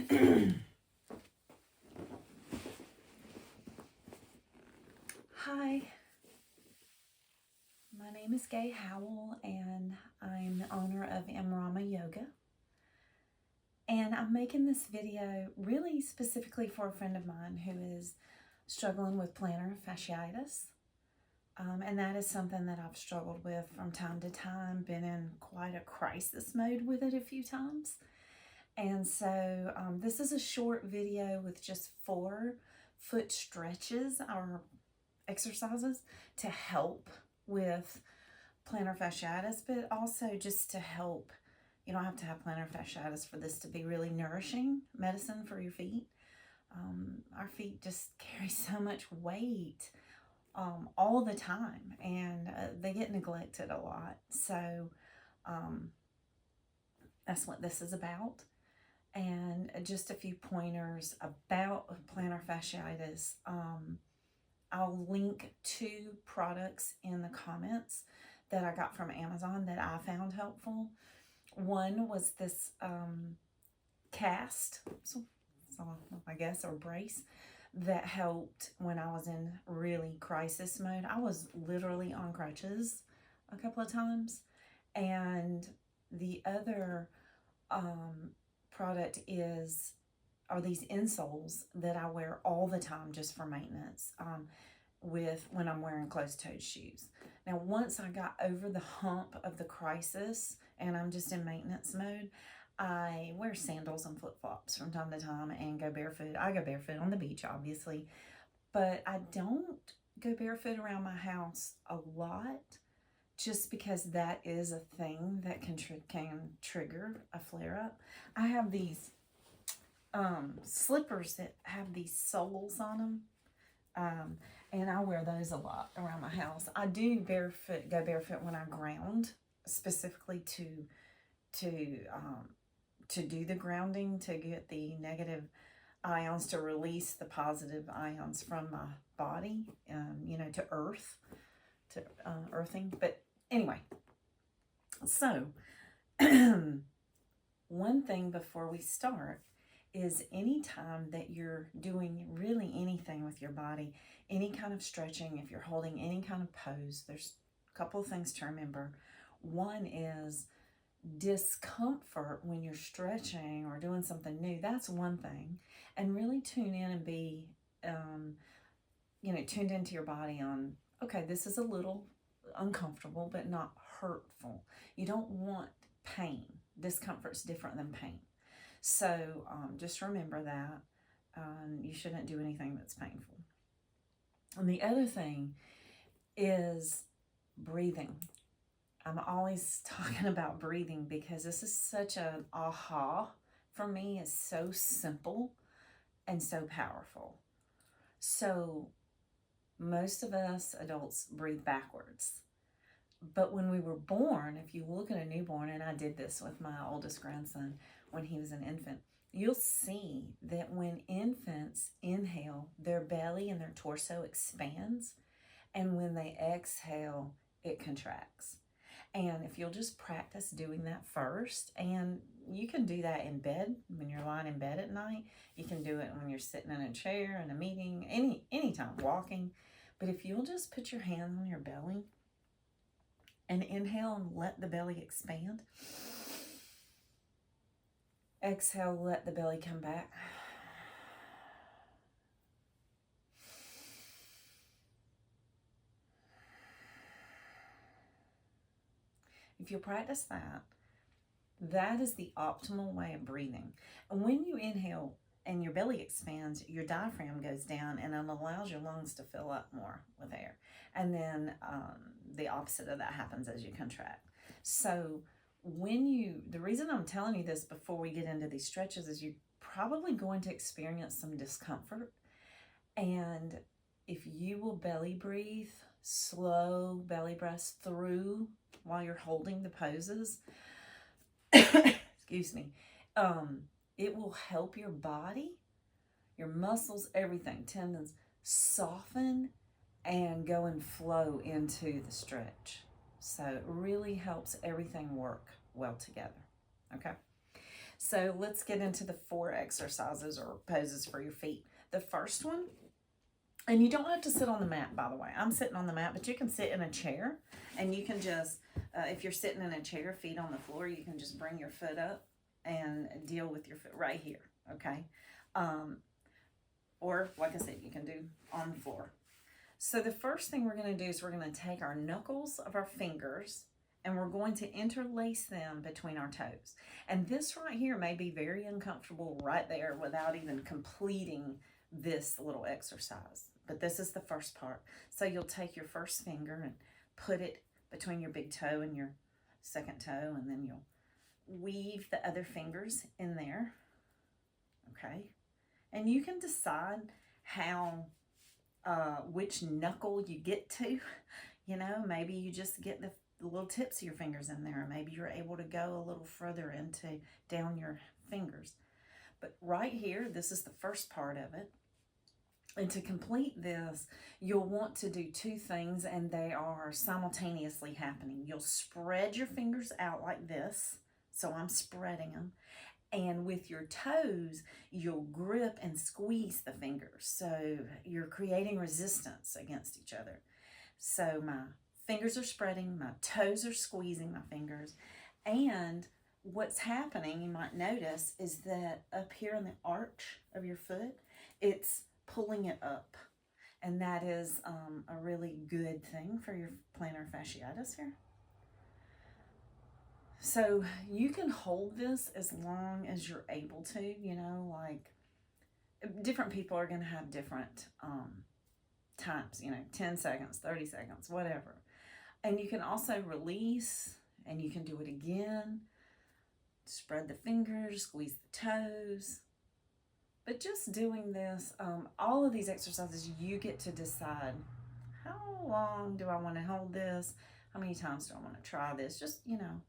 Hi, my name is Gay Howell and I'm the owner of Amrama Yoga. And I'm making this video really specifically for a friend of mine who is struggling with plantar fasciitis. And that is something that I've struggled with from time to time, been in quite a crisis mode with it a few times. And so this is a short video with just 4 foot stretches or exercises to help with plantar fasciitis, but also just to help. You don't have to have plantar fasciitis for this to be really nourishing medicine for your feet. Our feet just carry so much weight all the time, and they get neglected a lot. So that's what this is about. And just a few pointers about plantar fasciitis. I'll link 2 products in the comments that I got from Amazon that I found helpful. One was this cast, so I guess, or brace, that helped when I was in really crisis mode. I was literally on crutches a couple of times. And the other product are these insoles that I wear all the time just for maintenance when I'm wearing closed-toed shoes. Now, once I got over the hump of the crisis and I'm just in maintenance mode, I wear sandals and flip-flops from time to time and go barefoot. I go barefoot on the beach, obviously, but I don't go barefoot around my house a lot just because that is a thing that can trigger a flare-up. I have these slippers that have these soles on them, and I wear those a lot around my house. I do go barefoot when I ground, specifically to do the grounding, to get the negative ions, to release the positive ions from my body, to earthing. But anyway, so one thing before we start is anytime that you're doing really anything with your body, any kind of stretching, if you're holding any kind of pose, there's a couple of things to remember. One is discomfort when you're stretching or doing something new. That's one thing. And really tune in and be, tuned into your body on, okay, this is a little uncomfortable, but not hurtful. You don't want pain. Discomfort's different than pain. So just remember that. You shouldn't do anything that's painful. And the other thing is breathing. I'm always talking about breathing because this is such an aha for me. It's so simple and so powerful. So most of us adults breathe backwards. But when we were born, if you look at a newborn, and I did this with my oldest grandson when he was an infant, you'll see that when infants inhale, their belly and their torso expands, and when they exhale, it contracts. And if you'll just practice doing that first, and you can do that in bed, when you're lying in bed at night, you can do it when you're sitting in a chair, in a meeting, anytime, walking. But if you'll just put your hand on your belly and inhale and let the belly expand. Exhale, let the belly come back. If you practice that, that is the optimal way of breathing. And when you inhale and your belly expands, your diaphragm goes down and it allows your lungs to fill up more with air. And then the opposite of that happens as you contract. So the reason I'm telling you this before we get into these stretches is you're probably going to experience some discomfort. And if you will belly breathe, slow belly breaths through while you're holding the poses, excuse me, it will help your body, your muscles, everything, tendons, soften and go and flow into the stretch. So it really helps everything work well together. Okay. So let's get into the 4 exercises or poses for your feet. The first one, and you don't have to sit on the mat, by the way. I'm sitting on the mat, but you can sit in a chair, and you can just, if you're sitting in a chair, feet on the floor, you can just bring your foot up and deal with your foot right here, okay? Or, like I said, you can do on the floor. So the first thing we're going to do is we're going to take our knuckles of our fingers and we're going to interlace them between our toes. And this right here may be very uncomfortable right there without even completing this little exercise. But this is the first part. So you'll take your first finger and put it between your big toe and your second toe, and then you'll weave the other fingers in there, okay? And you can decide how, which knuckle you get to. You know, maybe you just get the little tips of your fingers in there. Maybe you're able to go a little further into down your fingers. But right here, this is the first part of it. And to complete this, you'll want to do 2 things, and they are simultaneously happening. You'll spread your fingers out like this. So I'm spreading them. And with your toes, you'll grip and squeeze the fingers. So you're creating resistance against each other. So my fingers are spreading, my toes are squeezing my fingers. And what's happening, you might notice, is that up here in the arch of your foot, it's pulling it up. And that is a really good thing for your plantar fasciitis here. So you can hold this as long as you're able to, you know, like different people are going to have different times, you know, 10 seconds, 30 seconds, whatever. And you can also release, and you can do it again. Spread the fingers, squeeze the toes. But just doing this, all of these exercises, you get to decide how long do I want to hold this? How many times do I want to try this? Just, you know,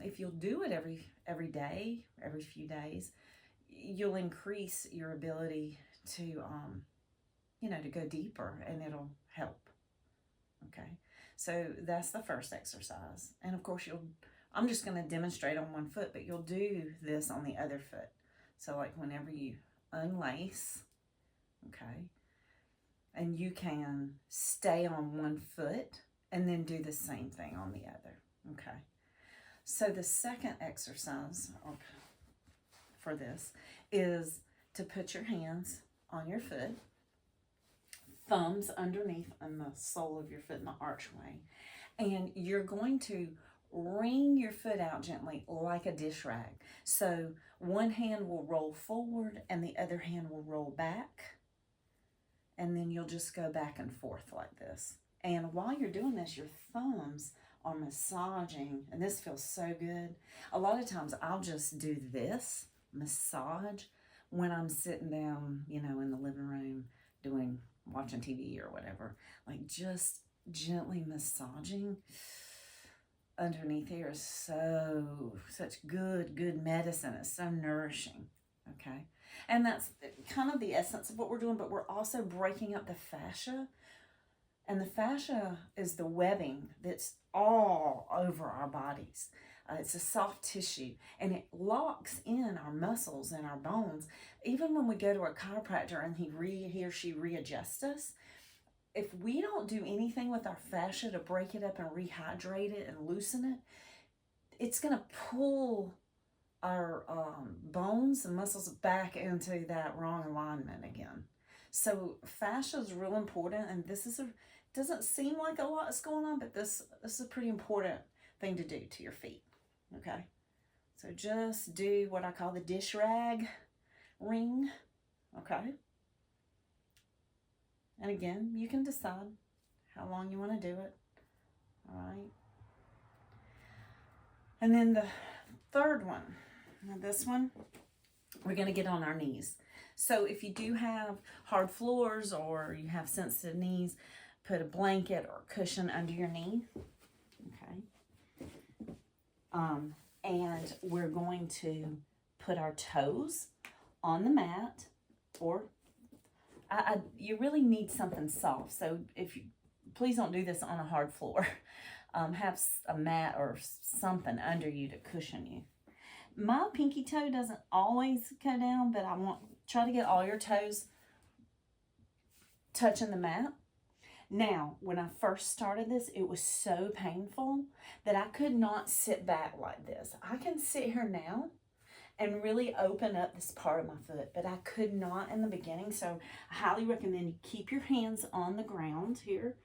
if you'll do it every day, every few days, you'll increase your ability to, you know, to go deeper, and it'll help. Okay, so that's the first exercise. And of course, I'm just going to demonstrate on one foot, but you'll do this on the other foot. So like whenever you unlace, okay, and you can stay on one foot and then do the same thing on the other, okay. So the second exercise for this is to put your hands on your foot, thumbs underneath on the sole of your foot in the archway, and you're going to wring your foot out gently like a dish rag. So one hand will roll forward and the other hand will roll back, and then you'll just go back and forth like this. And while you're doing this, your thumbs are massaging, and this feels so good. A lot of times I'll just do this massage when I'm sitting down, you know, in the living room watching TV or whatever, like just gently massaging underneath here is such good medicine. It's so nourishing, okay? And that's kind of the essence of what we're doing, but we're also breaking up the fascia. And the fascia is the webbing that's all over our bodies. It's a soft tissue, and it locks in our muscles and our bones. Even when we go to a chiropractor and he or she readjusts us, if we don't do anything with our fascia to break it up and rehydrate it and loosen it, it's going to pull our bones and muscles back into that wrong alignment again. So fascia is real important, and this is doesn't seem like a lot is going on, but this is a pretty important thing to do to your feet, okay? So just do what I call the dish rag ring, okay? And again, you can decide how long you want to do it, all right? And then the third one, now this one, we're going to get on our knees. So if you do have hard floors or you have sensitive knees, put a blanket or cushion under your knee, okay? And we're going to put our toes on the mat, or you really need something soft. So please don't do this on a hard floor. Have a mat or something under you to cushion you. My pinky toe doesn't always go down, but try to get all your toes touching the mat. Now, when I first started this, it was so painful that I could not sit back like this. I can sit here now and really open up this part of my foot, but I could not in the beginning. So I highly recommend you keep your hands on the ground here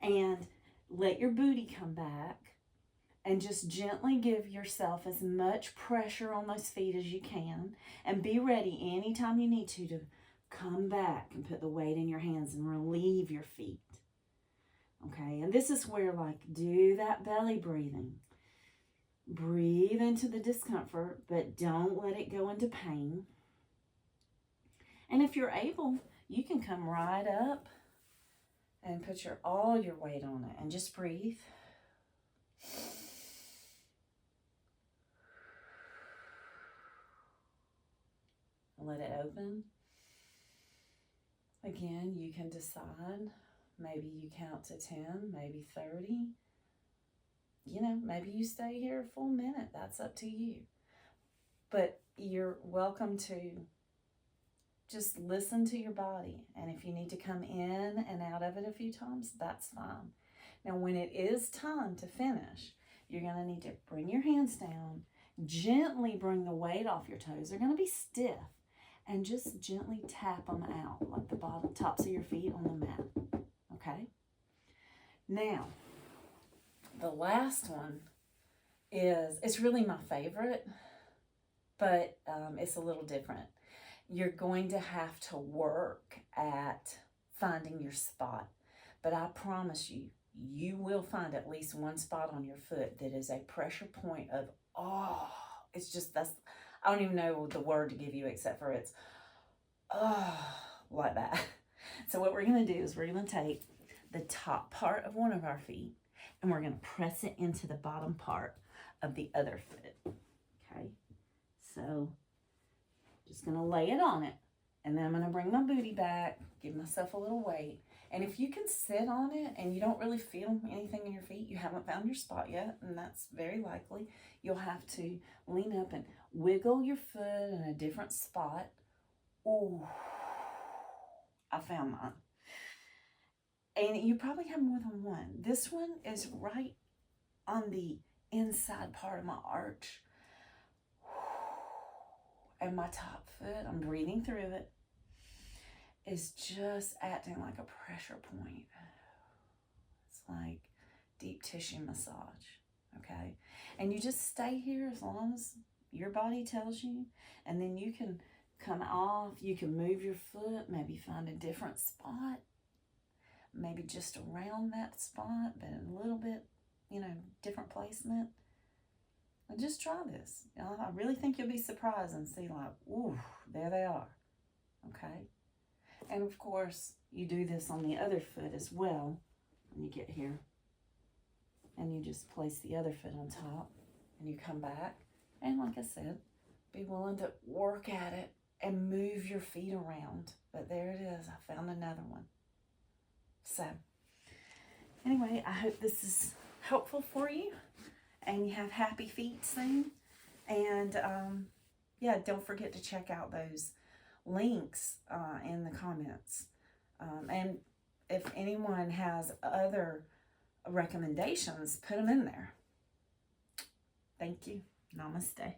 and let your booty come back and just gently give yourself as much pressure on those feet as you can, and be ready anytime you need to come back and put the weight in your hands and relieve your feet. Okay, and this is where, like, do that belly breathing. Breathe into the discomfort, but don't let it go into pain. And if you're able, you can come right up and put all your weight on it and just breathe. Let it open. Again, you can decide. Maybe you count to 10, maybe 30. Maybe you stay here a full minute. That's up to you. But you're welcome to just listen to your body. And if you need to come in and out of it a few times, that's fine. Now, when it is time to finish, you're going to need to bring your hands down, gently bring the weight off your toes. They're going to be stiff. And just gently tap them out, like the tops of your feet on the mat. Okay? Now, the last one it's really my favorite, but it's a little different. You're going to have to work at finding your spot. But I promise you, you will find at least one spot on your foot that is a pressure point of, I don't even know the word to give you except for it's, like that. So what we're going to do is we're going to take the top part of one of our feet and we're going to press it into the bottom part of the other foot. Okay, so just going to lay it on it, and then I'm going to bring my booty back, give myself a little weight. And if you can sit on it and you don't really feel anything in your feet, you haven't found your spot yet, and that's very likely. You'll have to lean up and wiggle your foot in a different spot. Ooh, I found mine. And you probably have more than one. This one is right on the inside part of my arch. And my top foot, I'm breathing through it, is just acting like a pressure point. It's like deep tissue massage, okay? And you just stay here as long as your body tells you, and then you can come off, you can move your foot, maybe find a different spot, maybe just around that spot, but a little bit, different placement. And just try this. I really think you'll be surprised and see, like, ooh, there they are, okay? And of course, you do this on the other foot as well when you get here. And you just place the other foot on top and you come back. And like I said, be willing to work at it and move your feet around. But there it is. I found another one. So anyway, I hope this is helpful for you and you have happy feet soon. And don't forget to check out those links in the comments. And if anyone has other recommendations, put them in there. Thank you. Namaste.